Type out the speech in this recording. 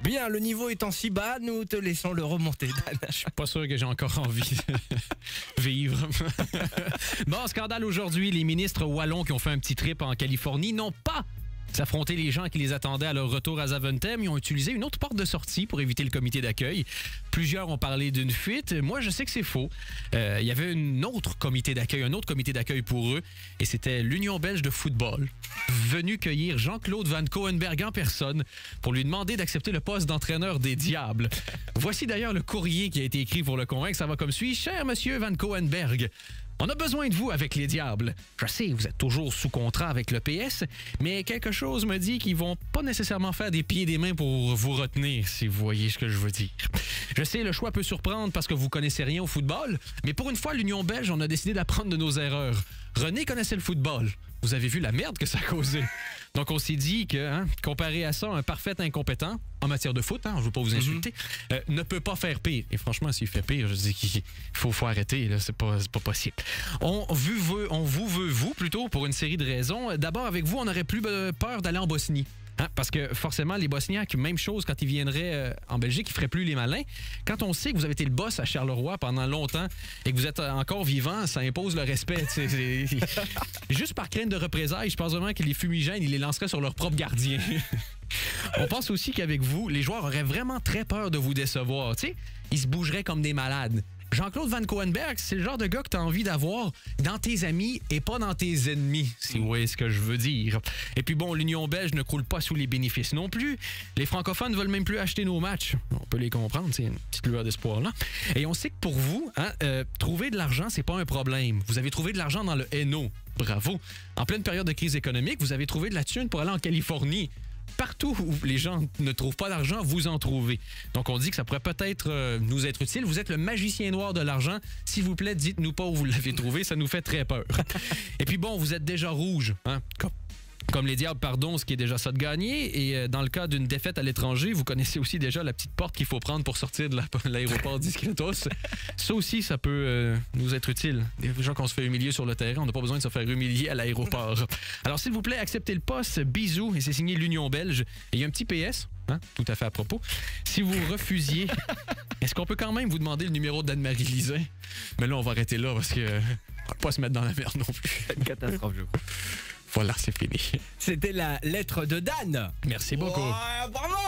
Bien, le niveau étant si bas, nous te laissons le remonter, Dan. Je suis pas sûr que j'ai encore envie de vivre. Bon, scandale aujourd'hui, les ministres wallons qui ont fait un petit trip en Californie n'ont pas s'affronter les gens qui les attendaient à leur retour à Zaventem. Ils ont utilisé une autre porte de sortie pour éviter le comité d'accueil. Plusieurs ont parlé d'une fuite. Moi, je sais que c'est faux. Il y avait un autre comité d'accueil pour eux, et c'était l'Union belge de football, venu cueillir Jean-Claude Van Coenberg en personne pour lui demander d'accepter le poste d'entraîneur des Diables. Voici d'ailleurs le courrier qui a été écrit pour le convaincre. Ça va comme suit. « Cher monsieur Van Coenberg, on a besoin de vous avec les Diables. Je sais, vous êtes toujours sous contrat avec le PS, mais quelque chose me dit qu'ils vont pas nécessairement faire des pieds et des mains pour vous retenir, si vous voyez ce que je veux dire. Je sais, le choix peut surprendre parce que vous connaissez rien au football, mais pour une fois, l'Union belge, on a décidé d'apprendre de nos erreurs. René connaissait le football. Vous avez vu la merde que ça a causé. Donc, on s'est dit que, comparé à ça, un parfait incompétent, en matière de foot, je ne veux pas vous insulter, ne peut pas faire pire. Et franchement, s'il fait pire, je dis qu'il faut arrêter, là, c'est pas possible. On vous veut, plutôt, pour une série de raisons. D'abord, avec vous, on n'aurait plus peur d'aller en Bosnie. Parce que forcément, les Bosniaques, même chose quand ils viendraient en Belgique, ils ne feraient plus les malins. Quand on sait que vous avez été le boss à Charleroi pendant longtemps et que vous êtes encore vivant, ça impose le respect. Juste par crainte de représailles, je pense vraiment que les fumigènes, ils les lanceraient sur leur propre gardien. On pense aussi qu'avec vous, les joueurs auraient vraiment très peur de vous décevoir. T'sais, ils se bougeraient comme des malades. Jean-Claude Van Coenberg, c'est le genre de gars que tu as envie d'avoir dans tes amis et pas dans tes ennemis, si vous voyez ce que je veux dire. Et puis bon, l'Union belge ne croule pas sous les bénéfices non plus. Les francophones ne veulent même plus acheter nos matchs. On peut les comprendre, c'est une petite lueur d'espoir là. Et on sait que pour vous, trouver de l'argent, c'est pas un problème. Vous avez trouvé de l'argent dans le Hainaut. Bravo. En pleine période de crise économique, vous avez trouvé de la thune pour aller en Californie. Partout où les gens ne trouvent pas d'argent, vous en trouvez. Donc, on dit que ça pourrait peut-être nous être utile. Vous êtes le magicien noir de l'argent. S'il vous plaît, dites-nous pas où vous l'avez trouvé. Ça nous fait très peur. Et puis bon, vous êtes déjà rouge, comme les Diables, pardon, ce qui est déjà ça de gagner. Et dans le cas d'une défaite à l'étranger, vous connaissez aussi déjà la petite porte qu'il faut prendre pour sortir de l'aéroport discretos. Ça aussi, ça peut nous être utile. Des gens qu'on se fait humilier sur le terrain, on n'a pas besoin de se faire humilier à l'aéroport. Alors, s'il vous plaît, acceptez le poste. Bisous. Et c'est signé l'Union belge. Et il y a un petit PS, tout à fait à propos. Si vous refusiez, est-ce qu'on peut quand même vous demander le numéro d'Anne-Marie Lisin? Mais là, on va arrêter là parce que on va pas se mettre dans la merde non plus. Une catastrophe, je crois. Voilà, c'est fini. C'était la lettre de Dan. Merci beaucoup. Ouais, bravo!